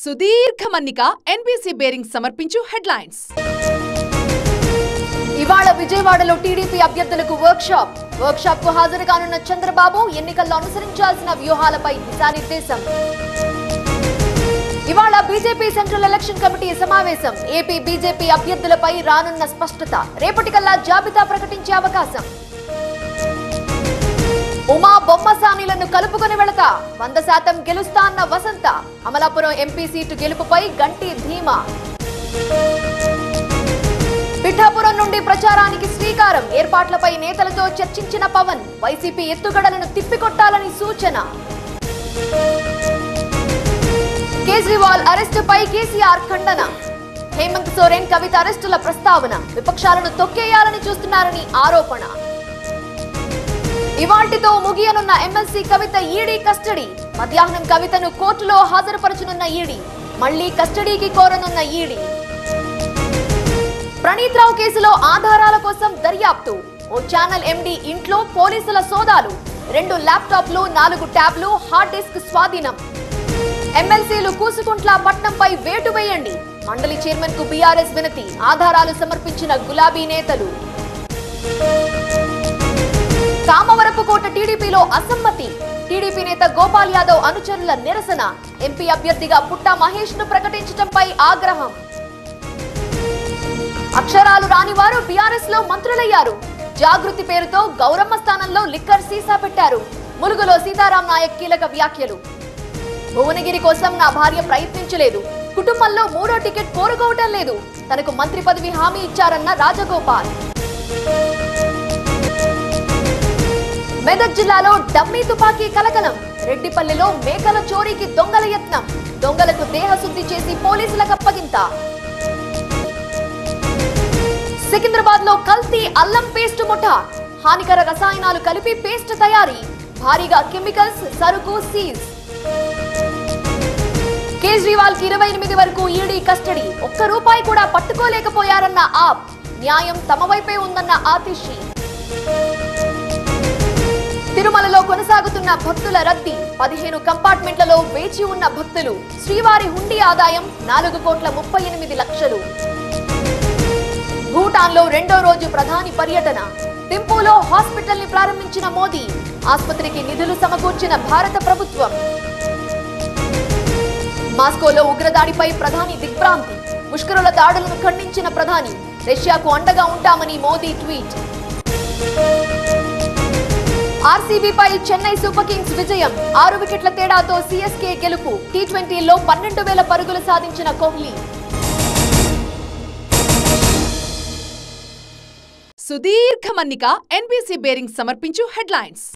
సుదీర్ఘ మన్నిక NBC bearing సమర్పించు హెడ్లైన్స్. ఇవాళ విజయవాడలో టీడీపీ అభ్యర్థులకు వర్క్షాప్ కు హాజరు కానున్న చంద్రబాబు ఎన్నికల్లో అనుసరించాల్సిన వ్యూహాలపై దిశానిర్దేశం. ఇవాళ బీజేపీ సెంట్రల్ ఎలక్షన్ కమిటీ సమావేశం. ఏపీ బీజేపీ అభ్యర్థులపై రానున్న స్పష్టత. రేపటికల్లా జాబితా ప్రకటించే అవకాశం. ఉమా బొమ్మసానిలను కలుపుకొని వెళతా 100% గెలుస్తా అన్న వసంత. అమలాపురం ఎంపీ సీటు గెలుపుపై గంటి ధీమా. పిఠాపురం నుండి ప్రచారానికి శ్రీకారం. ఏర్పాట్లపై నేతలతో చర్చించిన పవన్. వైసీపీ ఎత్తుగడలను తిప్పికొట్టాలని సూచన. కేజ్రీవాల్ అరెస్టుపై కేసీఆర్ ఖండన. హేమంత్ సోరెన్, కవిత అరెస్టుల ప్రస్తావన. విపక్షాలను తొక్కేయాలని చూస్తున్నారని ఆరోపణ. ఇవాల్టితో ముగియనున్న ఎమ్మెల్సీ కవిత ఈడీ కస్టడీ. మధ్యాహ్నం కవితను కోర్టులో హాజరుపరచనున్న ఈడీ. మళ్లీ కస్టడీకి కోరనున్న ఈడీ. ప్రణీత్ రావు కేసులో ఆధారాల కోసం దర్యాప్తు. ఓ ఛానల్ ఎండీ ఇంట్లో పోలీసుల సోదాలు. 2 ల్యాప్టాప్లు, 4 ట్యాబ్లు, హార్డ్ డిస్క్ స్వాధీనం. ఎమ్మెల్సీలు కూసుకుంట్ల పట్నంపై వేటు వేయండి. మండలి చైర్మన్ కు బీఆర్ఎస్ వినతి. ఆధారాలు సమర్పించిన గులాబీ నేతలు. కామవరపుకోట టీడీపీలో అసమ్మతి. టీడీపీ నేత గోపాల్ యాదవ్ అనుచరుల నిరసన. ఎంపీ అభ్యర్థిగా పుట్టా మహేష్ ను ప్రకటించడంపై ఆగ్రహం. అక్షరాలు రాని వారు బీఆర్ఎస్ లో మంత్రులయ్యారు. జాగృతి పేరుతో గౌరమ్మ స్థానంలో లిక్కర్ సీసా పెట్టారు. ములుగులో సీతారాం నాయక్ కీలక వ్యాఖ్యలు. భువనగిరి కోసం నా భార్య ప్రయత్నించలేదు. కుటుంబంలో 3వ టికెట్ కోరుకోవటం లేదు. తనకు మంత్రి పదవి హామీ ఇచ్చారన్న రాజగోపాల్. మెదక్ జిల్లాలో డమ్మీ తుపాకీ కలకలం. రెడ్డిపల్లిలో మేకల చోరీకి దొంగల యత్నం. దొంగలకు దేహశుద్ధి చేసి పోలీసులకు అప్పగింత. సికింద్రాబాద్ లో కల్తీ అల్లం పేస్ట్ ముఠా. హానికర రసాయనాలు కలిపి పేస్ట్ తయారీ. భారీగా కెమికల్స్, సరుకు సీజ్. కేజ్రీవాల్ కి 28 వరకు ఈడీ కస్టడీ. ₹1 కూడా పట్టుకోలేకపోయారన్న ఆప్. న్యాయం తమ వైపే ఉందన్న ఆతిషి. తిరుమలలో కొనసాగుతున్న భక్తుల రద్దీ. 15 కంపార్ట్మెంట్లలో వేచి ఉన్న భక్తులు. శ్రీవారి హుండీ ఆదాయం 4,38,00,000. భూటాన్లో 2వ రోజు ప్రధాని పర్యటన. థింపూలో హాస్పిటల్ ని ప్రారంభించిన మోదీ. ఆసుపత్రికి నిధులు సమకూర్చిన భారత ప్రభుత్వం. మాస్కోలో ఉగ్రదాడిపై ప్రధాని దిగ్భ్రాంతి. ముష్కరుల దాడులను ఖండించిన ప్రధాని. రష్యాకు అండగా ఉంటామని మోదీ ట్వీట్. ఆర్సీబీపై చెన్నై సూపర్ కింగ్స్ విజయం. 6 వికెట్ల తేడాతో సీఎస్కే గెలుపు. టీ20లో 12,000 పరుగులు సాధించిన కోహ్లీ. సుదీర్ఘ మన్నిక ఎన్బీసీ బేరింగ్ సమర్పించు హెడ్లైన్స్.